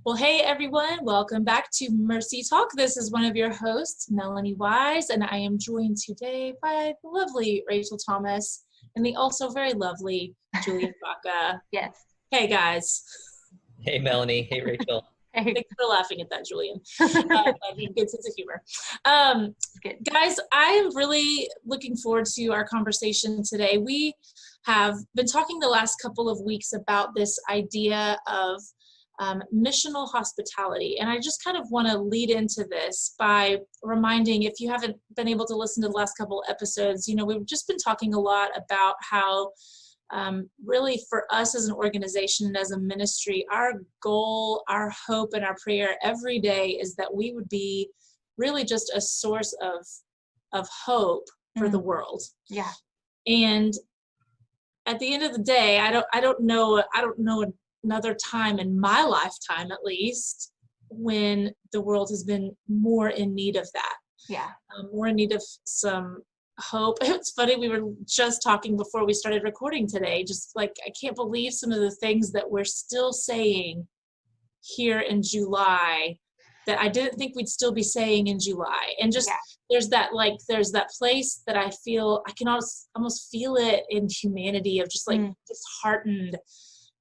Well, hey everyone, welcome back to MercyTalk. This is one of your hosts, Melanie Wise, and I am joined today by the lovely Rachel Thomas and the also very lovely Julia Baca. Yes. Hey guys. Hey Melanie, hey Rachel. Hey. Thanks for laughing at that, Julian. Good sense of humor. Good. Guys, I am really looking forward to our conversation today. We have been talking the last couple of weeks about this idea of missional hospitality. And I just kind of want to lead into this by reminding, if you haven't been able to listen to the last couple episodes, we've just been talking a lot about how really for us as an organization and as a ministry, our goal, our hope, and our prayer every day is that we would be really just a source of hope for the world. Yeah. And at the end of the day, I don't know another time in my lifetime, at least, when the world has been more in need of that. Yeah. More in need of some hope. It's funny, we were just talking before we started recording today, just like, I can't believe some of the things that we're still saying here in July that I didn't think we'd still be saying in July. And just, there's that place that I feel, I can almost feel it in humanity of just like disheartened,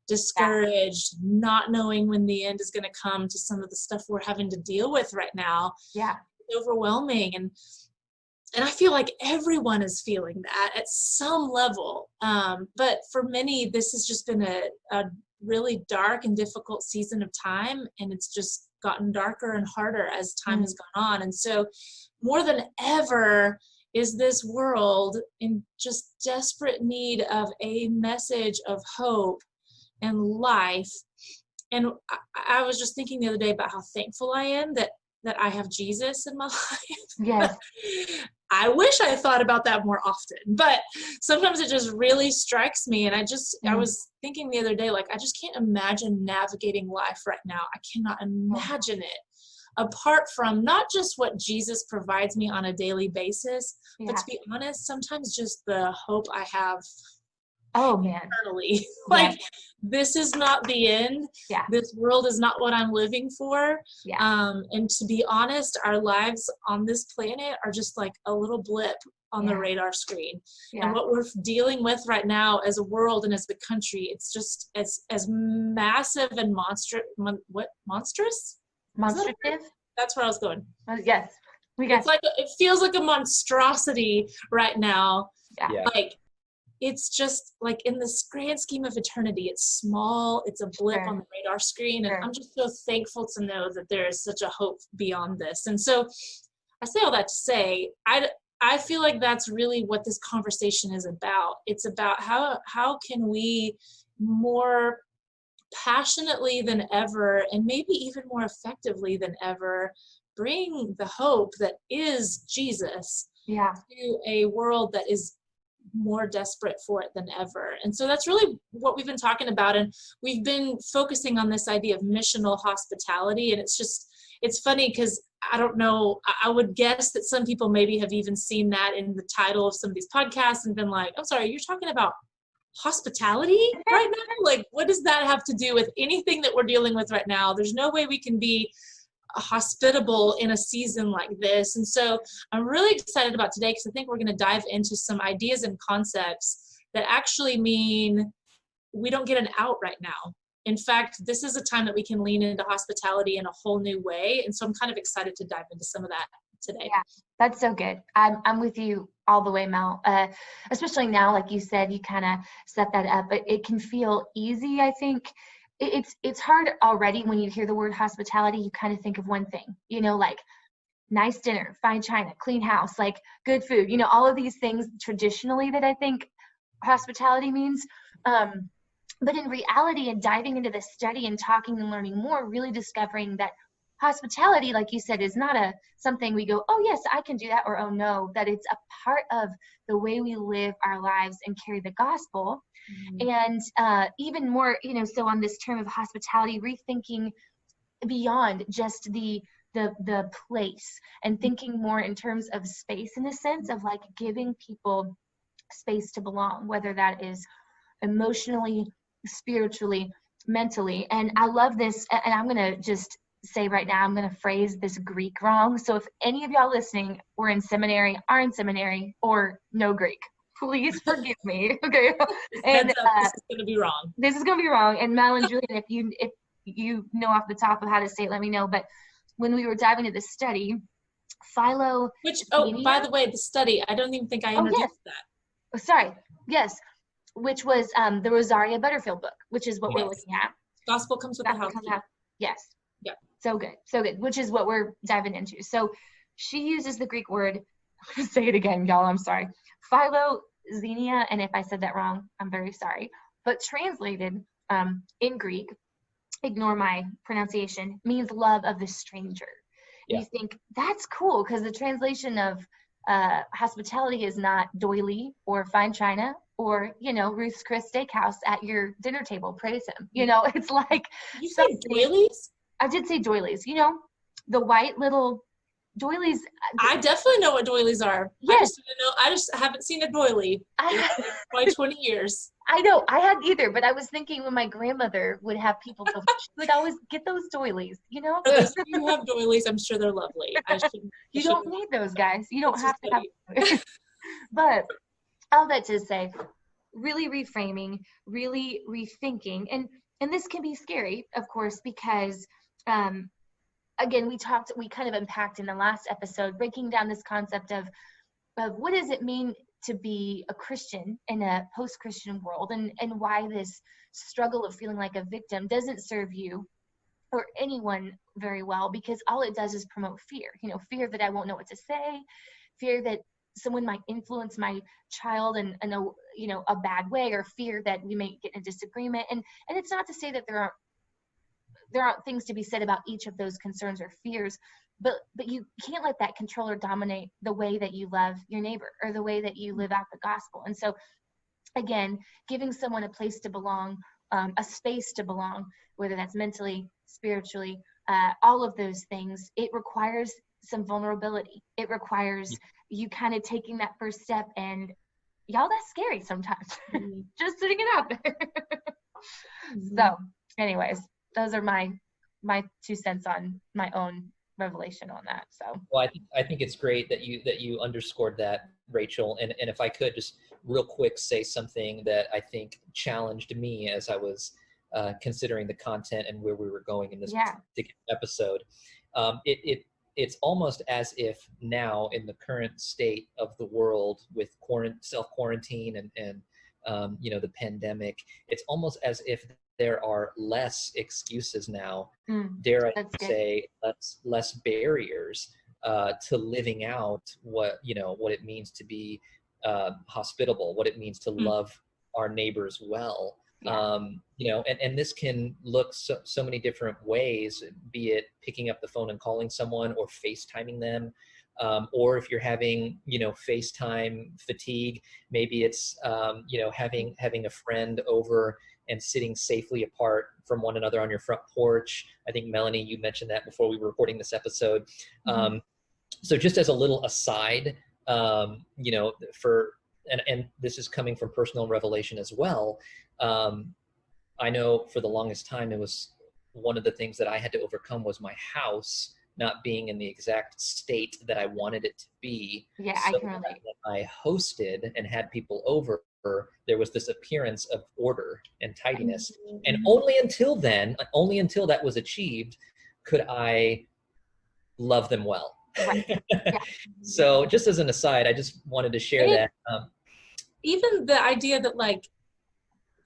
discouraged, not knowing when the end is going to come to some of the stuff we're having to deal with right now. Yeah. It's overwhelming. And I feel like everyone is feeling that at some level. But for many, this has just been a really dark and difficult season of time. And it's just gotten darker and harder as time has gone on. And so more than ever is this world in just desperate need of a message of hope and life. And I was just thinking the other day about how thankful I am that I have Jesus in my life. Yes. I wish I thought about that more often, but sometimes it just really strikes me. And I was thinking the other day, like, I just can't imagine navigating life right now. I cannot imagine it apart from not just what Jesus provides me on a daily basis, but to be honest, sometimes just the hope I have internally. Like, this is not the end. Yeah. This world is not what I'm living for. Yeah. And to be honest, our lives on this planet are just like a little blip on the radar screen. Yeah. And what we're dealing with right now as a world and as a country, it's just as massive and monstrous. Monstrative? That's where I was going. Yes. It feels like a monstrosity right now. Yeah. Like, it's just like, in this grand scheme of eternity, it's small, it's a blip on the radar screen. And I'm just so thankful to know that there is such a hope beyond this. And so I say all that to say, I feel like that's really what this conversation is about. It's about how can we more passionately than ever, and maybe even more effectively than ever, bring the hope that is Jesus to a world that is more desperate for it than ever. And so that's really what we've been talking about. And we've been focusing on this idea of missional hospitality. And it's funny because I don't know, I would guess that some people maybe have even seen that in the title of some of these podcasts and been like, I'm sorry, you're talking about hospitality right now? Like, what does that have to do with anything that we're dealing with right now? There's no way we can be hospitable in a season like this. And so I'm really excited about today because I think we're going to dive into some ideas and concepts that actually mean we don't get an out right now. In fact, this is a time that we can lean into hospitality in a whole new way. And so I'm kind of excited to dive into some of that today. Yeah, that's so good. I'm with you all the way, Mel. Especially now, like you said, you kind of set that up, but it can feel easy, I think. It's hard already when you hear the word hospitality. You kind of think of one thing, like nice dinner, fine china, clean house, like good food, all of these things traditionally that I think hospitality means. But in reality, and diving into this study and talking and learning more, really discovering that hospitality, like you said, is not something we go, oh yes, I can do that, or oh no, that it's a part of the way we live our lives and carry the gospel. And even more, so on this term of hospitality, rethinking beyond just the place and thinking more in terms of space, in a sense of like giving people space to belong, whether that is emotionally, spiritually, mentally. And I love this, and I'm going to just say right now, I'm going to phrase this Greek wrong. So if any of y'all listening were in seminary, are in seminary, or know Greek, please forgive me. Okay. And this is going to be wrong. This is going to be wrong. And Mel and Julian, if you know off the top of how to say it, let me know. But when we were diving into this study, Philo. Which, by the way, the study, I don't even think I introduced that. Oh, sorry. Yes. Which was the Rosario Butterfield book, which is what we're looking at. Gospel comes with the house. Yes. Yeah. So good, which is what we're diving into. So she uses the Greek word, say it again, y'all, I'm sorry, philoxenia, and if I said that wrong, I'm very sorry, but translated in Greek, ignore my pronunciation, means love of the stranger. Yeah. You think, that's cool, because the translation of hospitality is not doily or fine china or, Ruth's Chris Steakhouse at your dinner table, praise him. It's like. You said doilies? I did say doilies, the white little doilies. I definitely know what doilies are. Yes. I just haven't seen a doily in probably 20 years. I know, I hadn't either, but I was thinking when my grandmother would have people, she would always get those doilies, For those of you who have doilies, I'm sure they're lovely. You don't need those, guys. You don't have to have. But all that to say, really reframing, really rethinking, and this can be scary, of course, because again, we kind of unpacked in the last episode, breaking down this concept of what does it mean to be a Christian in a post-Christian world, and why this struggle of feeling like a victim doesn't serve you or anyone very well, because all it does is promote fear. Fear that I won't know what to say, fear that someone might influence my child in a bad way, or fear that we may get in a disagreement. And it's not to say that there aren't things to be said about each of those concerns or fears, but you can't let that control or dominate the way that you love your neighbor or the way that you live out the gospel. And so, again, giving someone a place to belong, a space to belong, whether that's mentally, spiritually, all of those things, it requires some vulnerability. It requires you kind of taking that first step, and y'all, that's scary sometimes. Just sitting it out there. So anyways, those are my 2 cents on my own revelation on that. So well, I think it's great that you underscored that, Rachel, and if I could just real quick say something that I think challenged me as I was considering the content and where we were going in this particular episode. It's almost as if now, in the current state of the world with self-quarantine and the pandemic, it's almost as if there are less excuses now, dare I say, less barriers to living out what it means to be hospitable, what it means to love our neighbors well. Yeah. And this can look so many different ways, be it picking up the phone and calling someone, or FaceTiming them, or if you're having, FaceTime fatigue, maybe it's, having a friend over and sitting safely apart from one another on your front porch. I think, Melanie, you mentioned that before we were recording this episode. So just as a little aside, and this is coming from personal revelation as well. I know for the longest time, it was one of the things that I had to overcome was my house not being in the exact state that I wanted it to be. Yeah, so I can relate. When I hosted and had people over, there was this appearance of order and tidiness. And only until that was achieved, could I love them well. Right. Yeah. So just as an aside, I just wanted to share that. Even the idea that, like,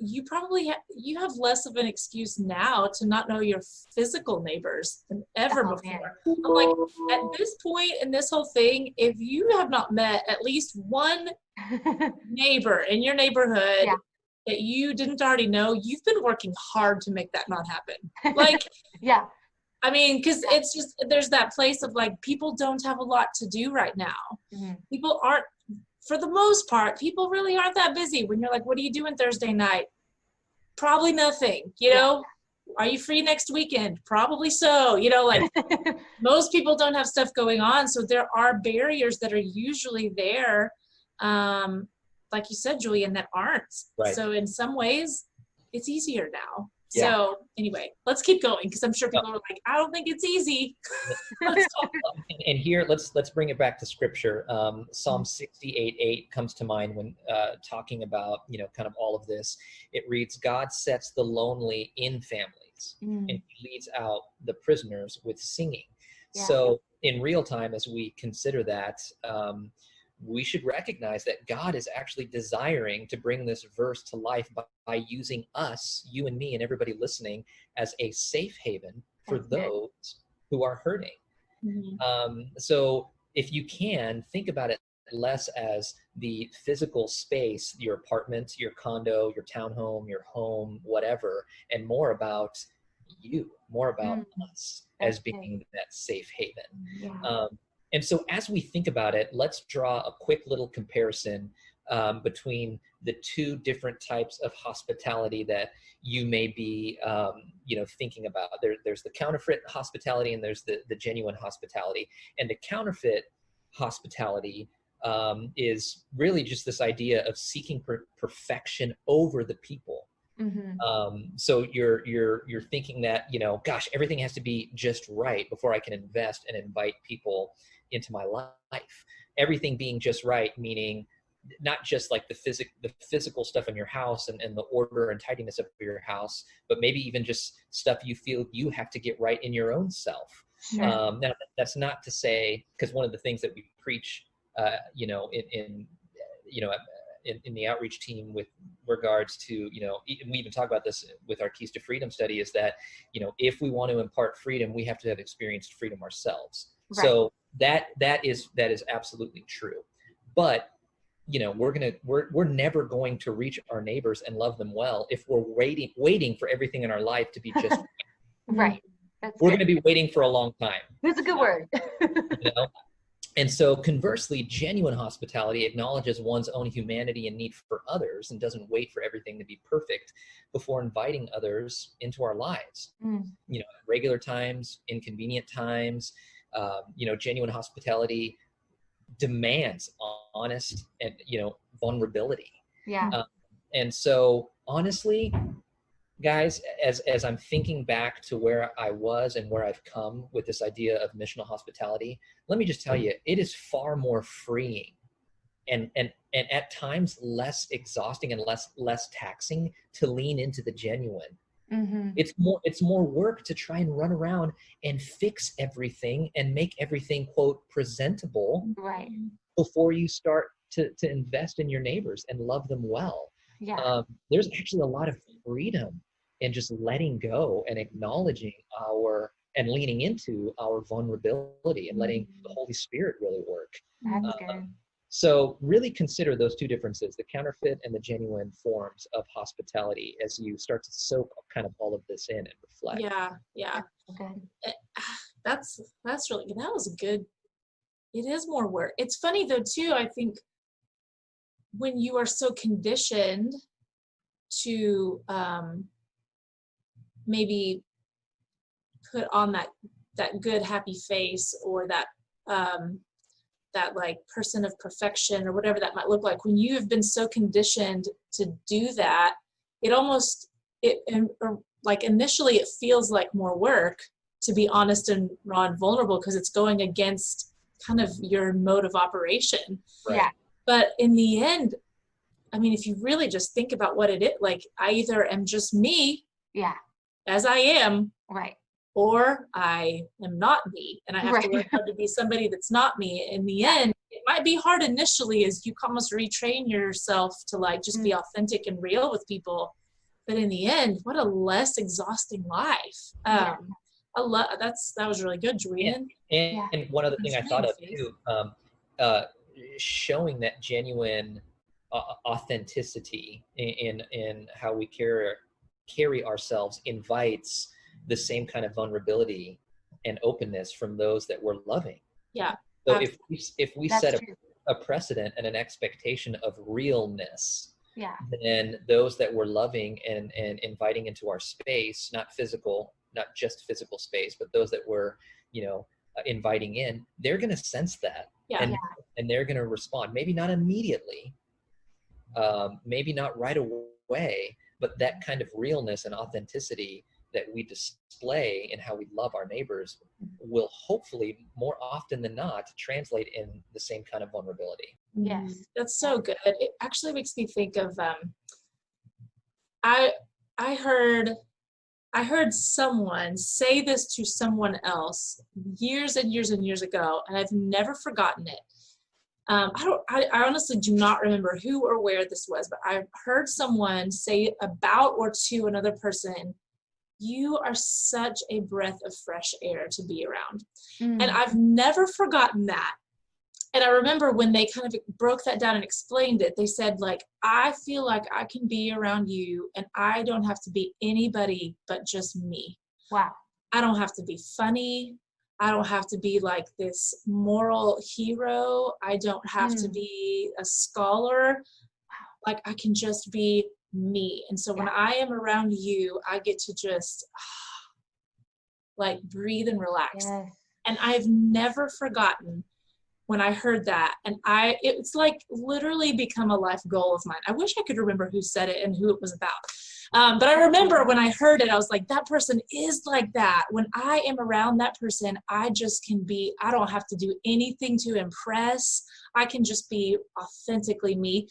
you probably you have less of an excuse now to not know your physical neighbors than ever before. Man. I'm like, at this point in this whole thing, if you have not met at least one neighbor in your neighborhood that you didn't already know, you've been working hard to make that not happen. Like, yeah. I mean, because it's just, there's that place of, like, people don't have a lot to do right now. People aren't, for the most part, people really aren't that busy. When you're like, what are you doing Thursday night? Probably nothing, Are you free next weekend? Probably so, like most people don't have stuff going on. So there are barriers that are usually there, like you said, Julian, that aren't. Right. So in some ways, it's easier now So anyway, let's keep going because I'm sure people are like, I don't think it's easy. And here, let's bring it back to scripture. Psalm 68:8 comes to mind when talking about, kind of all of this. It reads, God sets the lonely in families and he leads out the prisoners with singing. Yeah. So in real time, as we consider that, we should recognize that God is actually desiring to bring this verse to life by using us, you and me and everybody listening, as a safe haven for those who are hurting. So if you can, think about it less as the physical space, your apartment, your condo, your townhome, your home, whatever, and more about you, more about us as being that safe haven. And so as we think about it, let's draw a quick little comparison between the two different types of hospitality that you may be, thinking about. There's the counterfeit hospitality and there's the genuine hospitality. And the counterfeit hospitality is really just this idea of seeking perfection over the people. So you're thinking that, gosh, everything has to be just right before I can invest and invite people into my life. Everything being just right, meaning not just like the physical stuff in your house and the order and tidiness of your house, but maybe even just stuff you feel you have to get right in your own self. Now that's not to say, because one of the things that we preach, in the outreach team with regards to, we even talk about this with our Keys to Freedom study, is that, if we want to impart freedom, we have to have experienced freedom ourselves. Right. So that is absolutely true. But, we're never going to reach our neighbors and love them well if we're waiting for everything in our life to be just right. We're going to be waiting for a long time. That's a good word. And so conversely, genuine hospitality acknowledges one's own humanity and need for others and doesn't wait for everything to be perfect before inviting others into our lives. At regular times, inconvenient times, genuine hospitality demands honest and, vulnerability. Yeah. And so honestly, guys, as I'm thinking back to where I was and where I've come with this idea of missional hospitality, let me just tell you, it is far more freeing and at times less exhausting and less taxing to lean into the genuine. It's more work to try and run around and fix everything and make everything, quote, presentable, right, before you start to invest in your neighbors and love them well. Yeah. There's actually a lot of freedom in just letting go and acknowledging and leaning into our vulnerability and letting the Holy Spirit really work. That's good. So really consider those two differences, the counterfeit and the genuine forms of hospitality, as you start to soak kind of all of this in and reflect. Yeah. Okay. That's really good. That was good. It is more work. It's funny though too, I think when you are so conditioned to maybe put on that good happy face or that like person of perfection or whatever that might look like, when you have been so conditioned to do that, like initially it feels like more work to be honest and raw and vulnerable because it's going against kind of your mode of operation. Right. Yeah. But in the end, I mean, if you really just think about what it is, like I either am just me, yeah, as I am, right, or I am not me, and I have to learn how to be somebody that's not me. In the end, it might be hard initially as you almost retrain yourself to like just be authentic and real with people. But in the end, what a less exhausting life. That was really good, Julian. And one other thing I thought of too, showing that genuine authenticity in how we carry ourselves invites the same kind of vulnerability and openness from those that we're loving. Yeah. So if we set a precedent and an expectation of realness, then those that we're loving and inviting into our space, not just physical space, but those that we're, inviting in, they're going to sense that. And they're going to respond. Maybe not immediately, maybe not right away, but that kind of realness and authenticity that we display in how we love our neighbors will hopefully more often than not translate in the same kind of vulnerability. Yes. That's so good. It actually makes me think of I heard someone say this to someone else years and years and years ago, and I've never forgotten it. I honestly do not remember who or where this was, but I heard someone say about or to another person, "You are such a breath of fresh air to be around." And I've never forgotten that. And I remember when they kind of broke that down and explained it, they said, like, I feel like I can be around you and I don't have to be anybody but just me. Wow. I don't have to be funny. I don't have to be like this moral hero. I don't have to be a scholar. Like, I can just be me. And so when I am around you, I get to just like breathe and relax. Yes. And I've never forgotten when I heard that, and it's like literally become a life goal of mine. I wish I could remember who said it and who it was about. But I remember when I heard it, I was like, that person is like that. When I am around that person, I just can be, I don't have to do anything to impress. I can just be authentically me.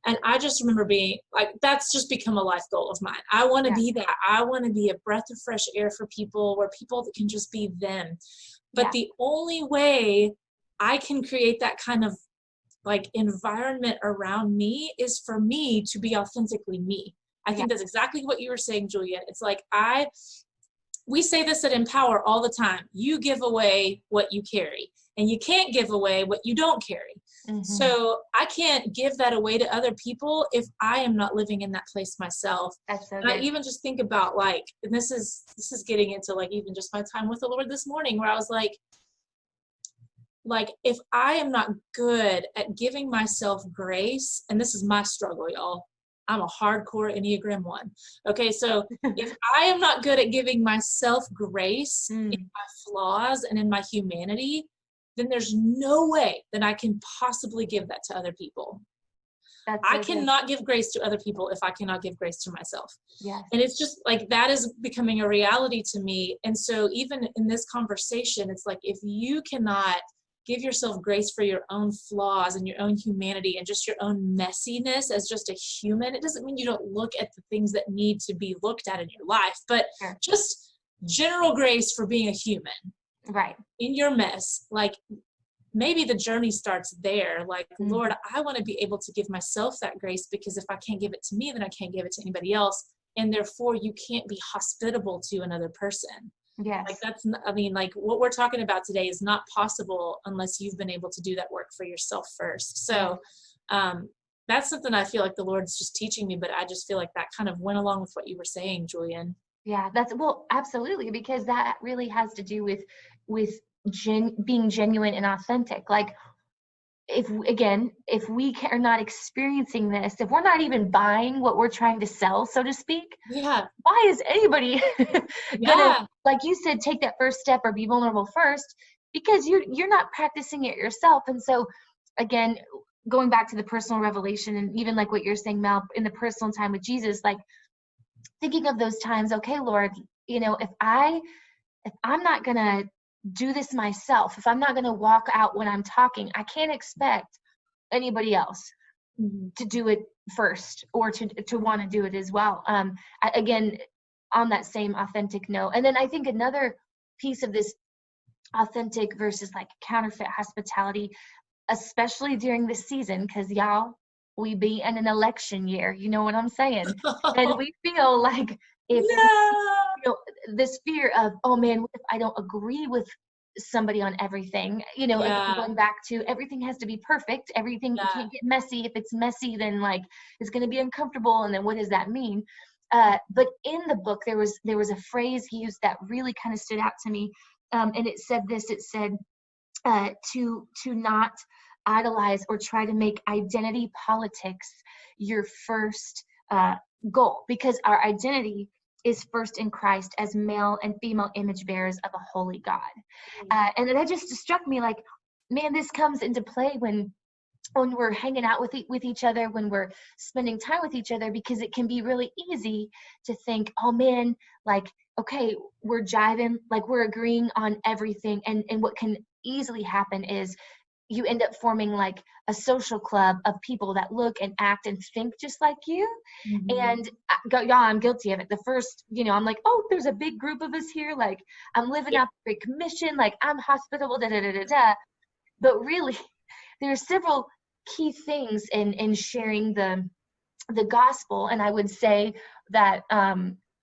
And I just remember being like, that's just become a life goal of mine. I want to be that. I want to be a breath of fresh air for people, where people can just be them. But the only way I can create that kind of like environment around me is for me to be authentically me. I think that's exactly what you were saying, Julian. It's like we say this at Empower all the time. You give away what you carry, and you can't give away what you don't carry. So I can't give that away to other people if I am not living in that place myself. That's so and good. I even just think about like, and this is getting into like even just my time with the Lord this morning, where I was like, if I am not good at giving myself grace, and this is my struggle, y'all. I'm a hardcore Enneagram 1. Okay, so if I am not good at giving myself grace in my flaws and in my humanity, then there's no way that I can possibly give that to other people. I cannot give grace to other people if I cannot give grace to myself. Yes. And it's just like, that is becoming a reality to me. And so even in this conversation, it's like, if you cannot give yourself grace for your own flaws and your own humanity and just your own messiness as just a human, it doesn't mean you don't look at the things that need to be looked at in your life, but just general grace for being a human. Right. In your mess, like maybe the journey starts there. Like, Lord, I want to be able to give myself that grace, because if I can't give it to me, then I can't give it to anybody else. And therefore you can't be hospitable to another person. Yes. Like that's, I mean, like what we're talking about today is not possible unless you've been able to do that work for yourself first. So that's something I feel like the Lord's just teaching me, but I just feel like that kind of went along with what you were saying, Julian. Yeah, well, absolutely, because that really has to do with being genuine and authentic. Like, if we are not experiencing this, if we're not even buying what we're trying to sell, so to speak, why is anybody gonna, like you said, take that first step or be vulnerable first? Because you're not practicing it yourself. And so, again, going back to the personal revelation, and even like what you're saying, Mel, in the personal time with Jesus, like thinking of those times, okay, Lord, if I'm not gonna do this myself, if I'm not going to walk out when I'm talking, I can't expect anybody else to do it first, or to want to do it as well. Again, on that same authentic note. And then I think another piece of this authentic versus like counterfeit hospitality, especially during this season, because y'all, we be in an election year, you know what I'm saying? And we feel like if this fear of, oh man, what if I don't agree with somebody on everything? Going back to everything has to be perfect. Everything you can't get messy. If it's messy, then like it's going to be uncomfortable. And then what does that mean? But in the book, there was a phrase he used that really kind of stood out to me. And it said this. It said to not idolize or try to make identity politics your first goal, because our identity is first in Christ as male and female image bearers of a holy God. And that just struck me like, man, this comes into play when when we're hanging out with each other, when we're spending time with each other, because it can be really easy to think, oh man, like, okay, we're jiving, like we're agreeing on everything. And what can easily happen is you end up forming like a social club of people that look and act and think just like you. And I'm guilty of it. The first, I'm like, oh, there's a big group of us here. Like I'm living out the Great Commission. Like I'm hospitable, da da da da da. But really, there are several key things in sharing the gospel. And I would say that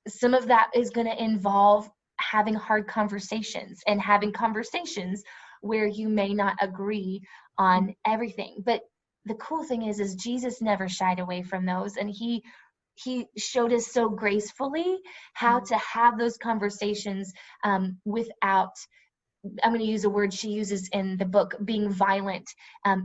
some of that is going to involve having hard conversations and having conversations where you may not agree on everything. But the cool thing is Jesus never shied away from those. And he showed us so gracefully how to have those conversations without, I'm going to use a word she uses in the book, being violent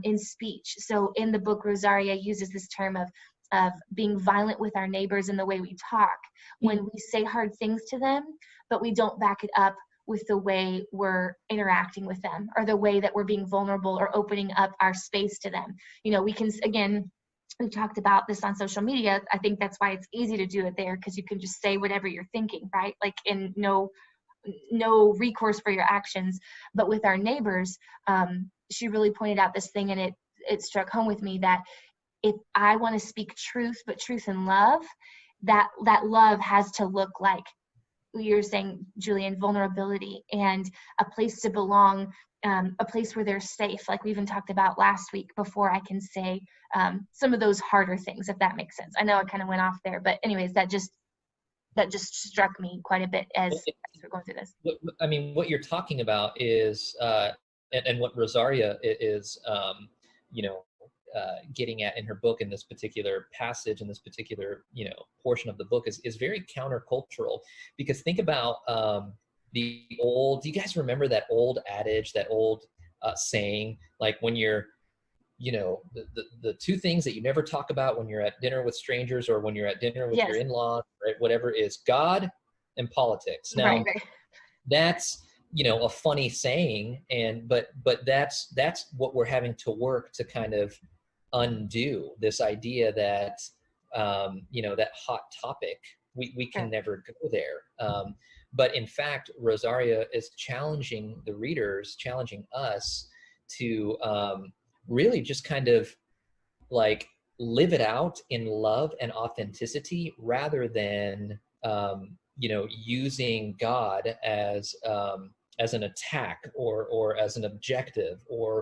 in speech. So in the book, Rosario uses this term of being violent with our neighbors in the way we talk, when we say hard things to them, but we don't back it up with the way we're interacting with them, or the way that we're being vulnerable or opening up our space to them. We can, again, we talked about this on social media. I think that's why it's easy to do it there, because you can just say whatever you're thinking, right? Like in no recourse for your actions. But with our neighbors, she really pointed out this thing, and it struck home with me that if I want to speak truth, but truth in love, that love has to look like, you're saying, Julian, vulnerability and a place to belong, a place where they're safe, like we even talked about last week, before I can say some of those harder things, if that makes sense. I know I kind of went off there, but anyways, that just struck me quite a bit as we're going through this. I mean, what you're talking about is, and what Rosaria is, getting at in her book, in this particular passage, in this particular, portion of the book, is very countercultural. Because think about do you guys remember that old adage, that old saying, like when you're, the two things that you never talk about when you're at dinner with strangers, or when you're at dinner with your in-laws, right? Whatever, is God and politics. Now, right. That's, a funny saying, but that's what we're having to work to kind of undo, this idea that, that hot topic, we can never go there. But in fact, Rosaria is challenging the readers, challenging us to really just kind of like live it out in love and authenticity, rather than, using God as an attack, or as an objective, or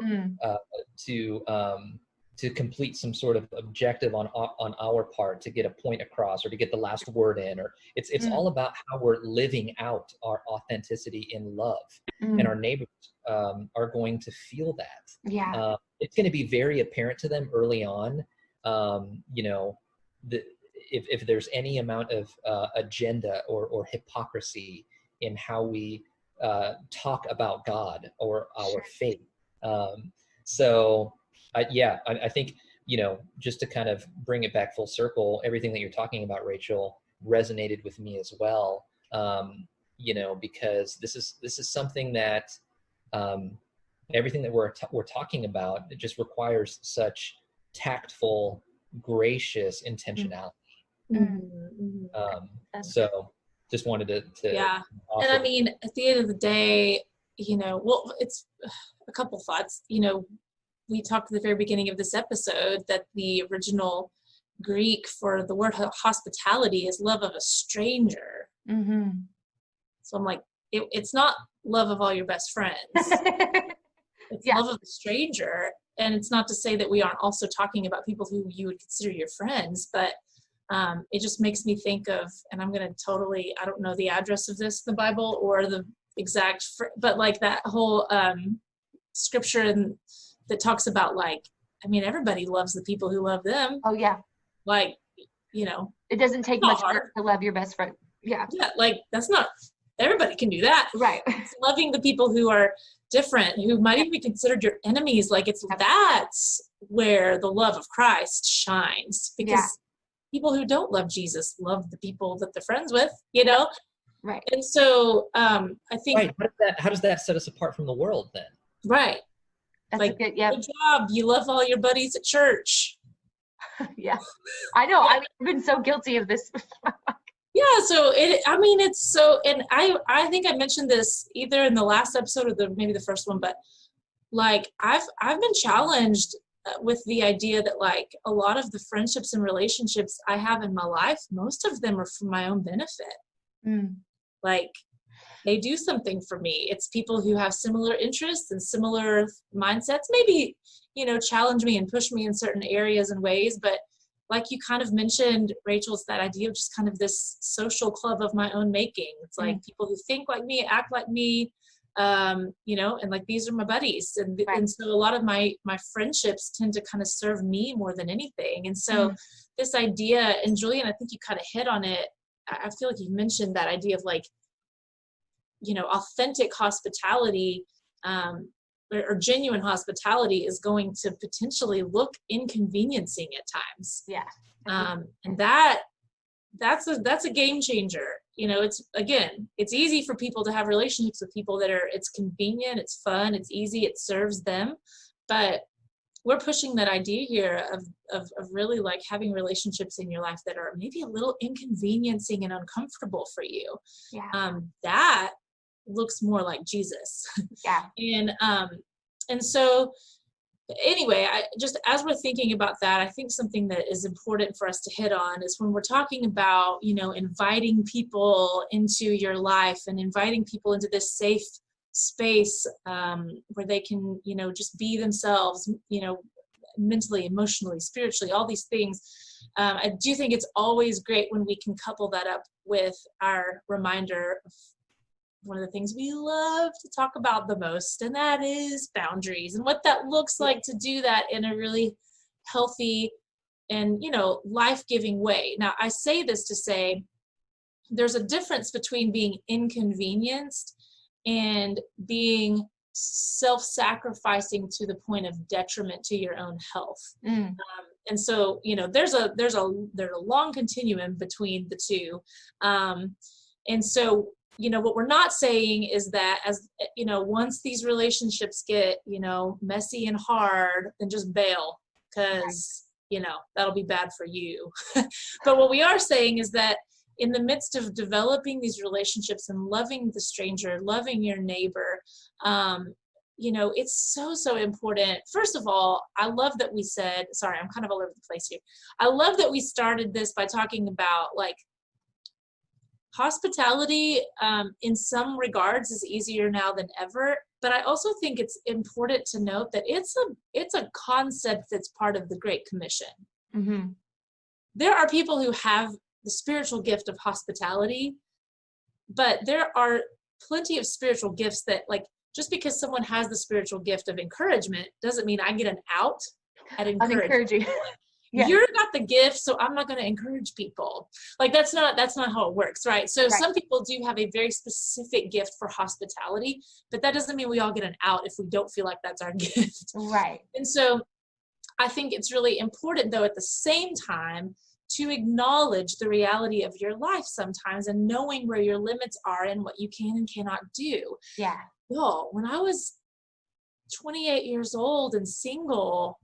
to complete some sort of objective on our part, to get a point across, or to get the last word in, or it's all about how we're living out our authenticity in love. And our neighbors are going to feel that. It's going to be very apparent to them early on, if there's any amount of agenda or hypocrisy in how we talk about God or our faith. I think, just to kind of bring it back full circle, everything that you're talking about, Rachel, resonated with me as well. Because this is something that everything that we're talking about, it just requires such tactful, gracious intentionality. So just wanted to offer. And I mean, at the end of the day, it's a couple thoughts. We talked at the very beginning of this episode that the original Greek for the word hospitality is love of a stranger. So I'm like, it's not love of all your best friends. It's love of a stranger. And it's not to say that we aren't also talking about people who you would consider your friends, but it just makes me think of, and I'm going to totally, I don't know the address of this in the Bible or the exact, but like that whole scripture that talks about, like, I mean, everybody loves the people who love them. Oh yeah. Like, it doesn't take much work to love your best friend. Yeah. Like that's not, everybody can do that. Right. It's loving the people who are different, who might even be considered your enemies. Like that's where the love of Christ shines, because people who don't love Jesus love the people that they're friends with, Right. And so I think, right. How does that set us apart from the world then? Right. That's like, a good, yep. good job. You love all your buddies at church. Yeah. I know. I've been so guilty of this. Yeah, so it's so, and I think I mentioned this either in the last episode or maybe the first one, but like I've been challenged with the idea that like a lot of the friendships and relationships I have in my life, most of them are for my own benefit. Like they do something for me. It's people who have similar interests and similar mindsets, maybe, challenge me and push me in certain areas and ways, but like you kind of mentioned, Rachel, it's that idea of just kind of this social club of my own making. It's like people who think like me, act like me, and like these are my buddies. And so a lot of my friendships tend to kind of serve me more than anything. And so this idea, and Julian, I think you kind of hit on it. I feel like you mentioned that idea of like, authentic hospitality, or genuine hospitality is going to potentially look inconveniencing at times. Yeah. And that's a game changer. It's easy for people to have relationships with people it's convenient, it's fun, it's easy, it serves them. But we're pushing that idea here of really like having relationships in your life that are maybe a little inconveniencing and uncomfortable for you. Yeah. That looks more like Jesus. Yeah. And so anyway, as we're thinking about that, I think something that is important for us to hit on is when we're talking about, inviting people into your life and inviting people into this safe space where they can, just be themselves, mentally, emotionally, spiritually, all these things. I do think it's always great when we can couple that up with our reminder of one of the things we love to talk about the most, and that is boundaries and what that looks like to do that in a really healthy and, life-giving way. Now, I say this to say there's a difference between being inconvenienced and being self-sacrificing to the point of detriment to your own health. And so, there's a long continuum between the two. And so, what we're not saying is that once these relationships get, messy and hard, then just bail because, that'll be bad for you. But what we are saying is that in the midst of developing these relationships and loving the stranger, loving your neighbor, it's so important. First of all, I love that we said, sorry, I'm kind of all over the place here. I love that we started this by talking about like hospitality in some regards is easier now than ever, but I also think it's important to note that it's a concept that's part of the Great Commission. There are people who have the spiritual gift of hospitality, but there are plenty of spiritual gifts that, like, just because someone has the spiritual gift of encouragement doesn't mean I get an out at encouraging. Yeah. You've got the gift, so I'm not going to encourage people. Like that's not how it works, right? So some people do have a very specific gift for hospitality, but that doesn't mean we all get an out if we don't feel like that's our gift. Right. And so I think it's really important, though, at the same time, to acknowledge the reality of your life sometimes and knowing where your limits are and what you can and cannot do. Yeah. Yo, when I was 28 years old and single,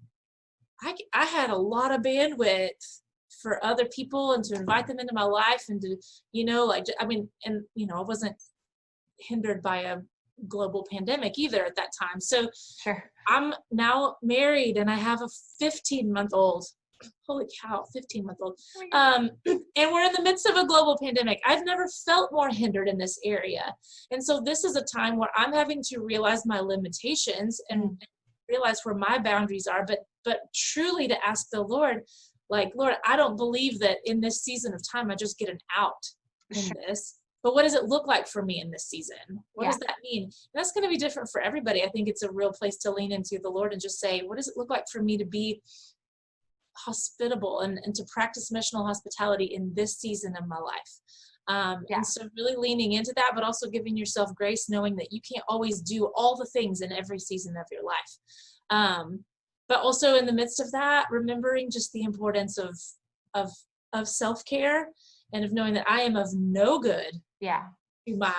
I had a lot of bandwidth for other people and to invite them into my life and to, I wasn't hindered by a global pandemic either at that time. So sure. I'm now married and I have a 15-month-old. Holy cow, 15-month-old. And we're in the midst of a global pandemic. I've never felt more hindered in this area. And so this is a time where I'm having to realize my limitations and realize where my boundaries are, but truly to ask the Lord, like, Lord, I don't believe that in this season of time I just get an out in this. But what does it look like for me in this season? What does that mean? And that's going to be different for everybody. I think it's a real place to lean into the Lord and just say, what does it look like for me to be hospitable and to practice missional hospitality in this season of my life? And so really leaning into that, but also giving yourself grace, knowing that you can't always do all the things in every season of your life. But also in the midst of that, remembering just the importance of self-care and of knowing that I am of no good to my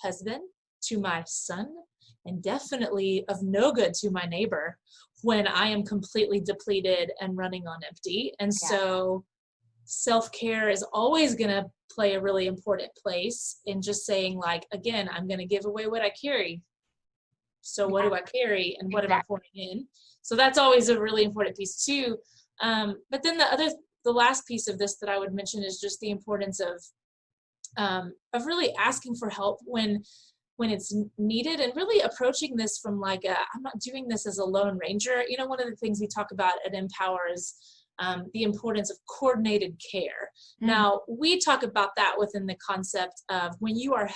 husband, to my son, and definitely of no good to my neighbor when I am completely depleted and running on empty. And so self-care is always going to play a really important place in just saying, like, again, I'm going to give away what I carry. So what do I carry, and what am I pouring in? So that's always a really important piece too. But then the last piece of this that I would mention is just the importance of really asking for help when it's needed, and really approaching this from like I'm not doing this as a lone ranger. You know, one of the things we talk about at Empower is the importance of coordinated care. Now, we talk about that within the concept of when you are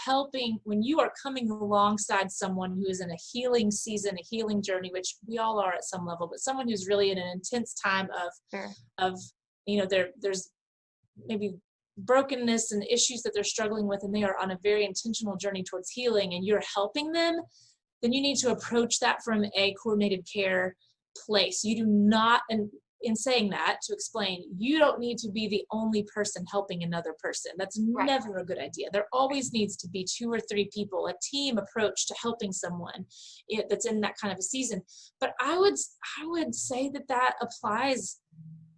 coming alongside someone who is in a healing season, a healing journey, which we all are at some level, but someone who's really in an intense time of there's maybe brokenness and issues that they're struggling with, and they are on a very intentional journey towards healing, and you're helping them, then you need to approach that from a coordinated care place. You do not, and in saying that, to explain, you don't need to be the only person helping another person. That's never a good idea. There always needs to be 2 or 3 people, a team approach to helping someone that's in that kind of a season. But I would say that applies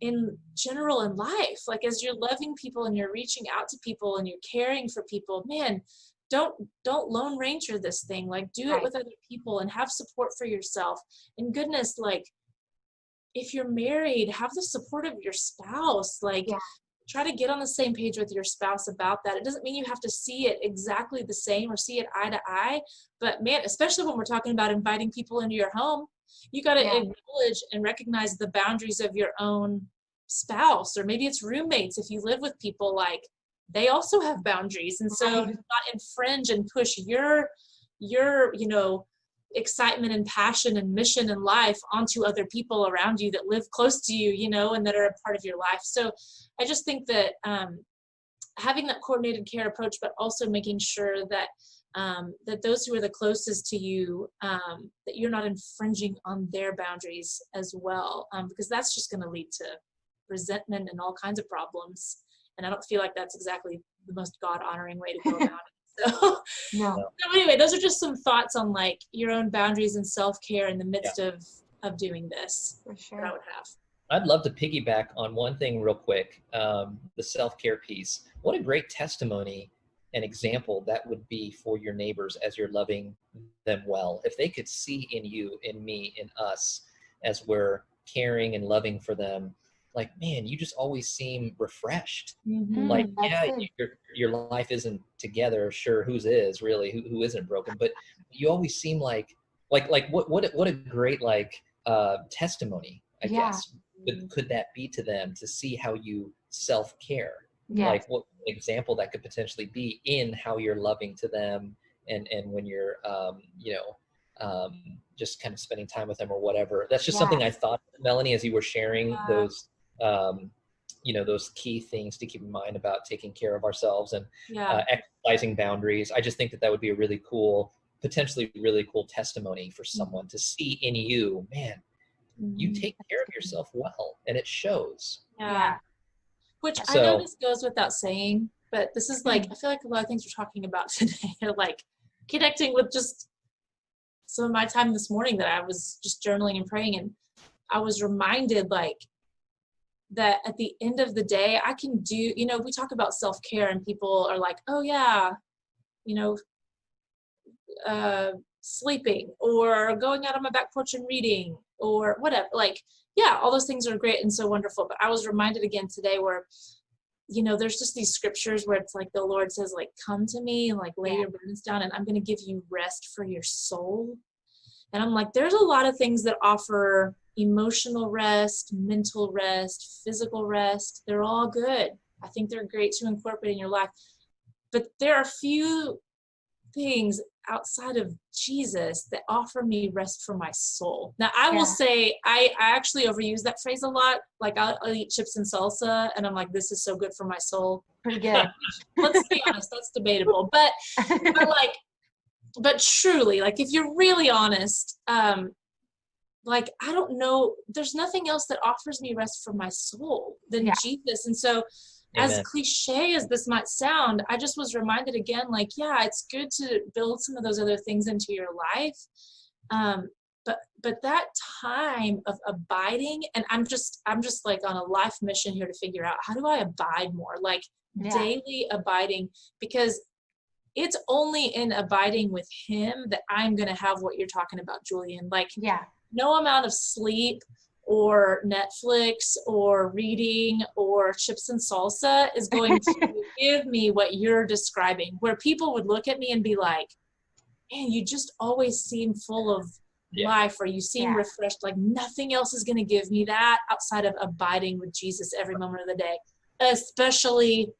in general in life. Like, as you're loving people and you're reaching out to people and you're caring for people, man, don't lone ranger this thing. Like, do it with other people and have support for yourself. And goodness, like, if you're married, have the support of your spouse. Like, try to get on the same page with your spouse about that. It doesn't mean you have to see it exactly the same or see it eye to eye, but man, especially when we're talking about inviting people into your home, you got to acknowledge and recognize the boundaries of your own spouse, or maybe it's roommates. If you live with people, like, they also have boundaries. And so do not infringe and push your excitement and passion and mission in life onto other people around you that live close to you, and that are a part of your life. So I just think that having that coordinated care approach, but also making sure that that those who are the closest to you, that you're not infringing on their boundaries as well, because that's just going to lead to resentment and all kinds of problems. And I don't feel like that's exactly the most God-honoring way to go about it. So anyway, those are just some thoughts on like your own boundaries and self-care in the midst of doing this. For sure. That I would have. I'd love to piggyback on one thing real quick, the self-care piece. What a great testimony and example that would be for your neighbors as you're loving them well. If they could see in you, in me, in us, as we're caring and loving for them, like, man, you just always seem refreshed. Like, your life isn't together. Sure, whose is really, who isn't broken, but you always seem like what a great testimony, I guess. Could that be to them, to see how you self-care? Like, what example that could potentially be in how you're loving to them, and when you're just kind of spending time with them or whatever. That's just something I thought, Melanie, as you were sharing those those key things to keep in mind about taking care of ourselves and exercising boundaries. I just think that would be a really cool, potentially really cool testimony for someone to see in you, man, you take care of yourself well, and it shows. Which I know this goes without saying, but this is like, I feel like a lot of things we're talking about today are like connecting with just some of my time this morning that I was just journaling and praying, and I was reminded like that at the end of the day, I can do, we talk about self-care and people are like, oh yeah, sleeping or going out on my back porch and reading or whatever. Like, all those things are great and so wonderful. But I was reminded again today where, there's just these scriptures where it's like the Lord says, like, come to me and like lay your burdens down and I'm going to give you rest for your soul. And I'm like, there's a lot of things that offer emotional rest, mental rest, physical rest. They're all good. I think they're great to incorporate in your life. But there are few things outside of Jesus that offer me rest for my soul. Now, I will say, I actually overuse that phrase a lot. Like, I'll eat chips and salsa, and I'm like, this is so good for my soul. Pretty good. Let's be honest, that's debatable. But truly, like, if you're really honest, like, I don't know, there's nothing else that offers me rest for my soul than Jesus. And so as cliche as this might sound, I just was reminded again, like, yeah, it's good to build some of those other things into your life. But that time of abiding, and I'm just like on a life mission here to figure out, how do I abide more? Like daily abiding, because it's only in abiding with him that I'm going to have what you're talking about, Julian. Like, no amount of sleep or Netflix or reading or chips and salsa is going to give me what you're describing, where people would look at me and be like, man, you just always seem full of life, or you seem refreshed. Like, nothing else is going to give me that outside of abiding with Jesus every moment of the day, especially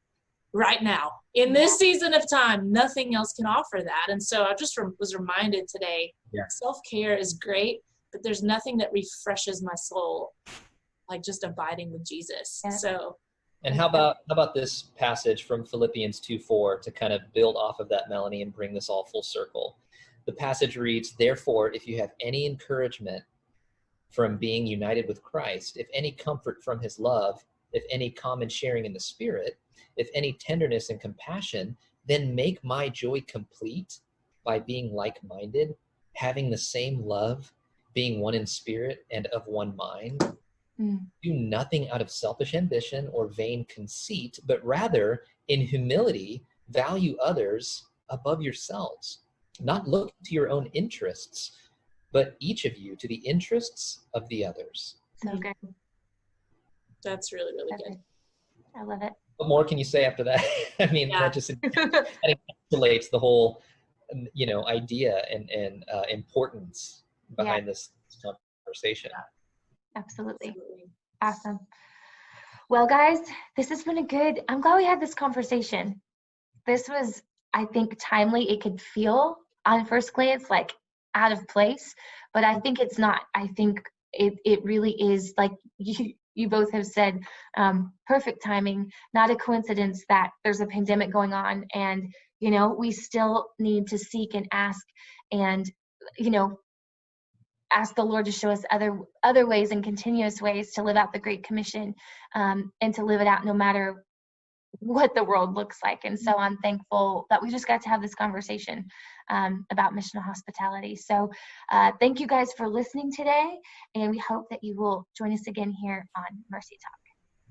right now in this season of time. Nothing else can offer that. And so I just was reminded today, self-care is great, but there's nothing that refreshes my soul like just abiding with Jesus. So, and how about this passage from Philippians 2:4 to kind of build off of that, Melanie, and bring this all full circle? The passage reads, "Therefore, if you have any encouragement from being united with Christ, if any comfort from his love, if any common sharing in the Spirit, if any tenderness and compassion, then make my joy complete by being like-minded, having the same love, being one in spirit and of one mind. Do nothing out of selfish ambition or vain conceit, but rather in humility value others above yourselves, not looking to your own interests, but each of you to the interests of the others." So good. That's really, really good. I love it. What more can you say after that? I mean, that just that encapsulates the whole, idea and importance behind this conversation. Absolutely. Awesome. Well, guys, this has been I'm glad we had this conversation. This was, I think, timely. It could feel on first glance like out of place, but I think it's not. I think it really is, like you both have said, perfect timing, not a coincidence that there's a pandemic going on, and we still need to seek and ask, and ask the Lord to show us other ways and continuous ways to live out the Great Commission, and to live it out no matter what the world looks like. And so I'm thankful that we just got to have this conversation about missional hospitality. So thank you guys for listening today, and we hope that you will join us again here on Mercy Talk.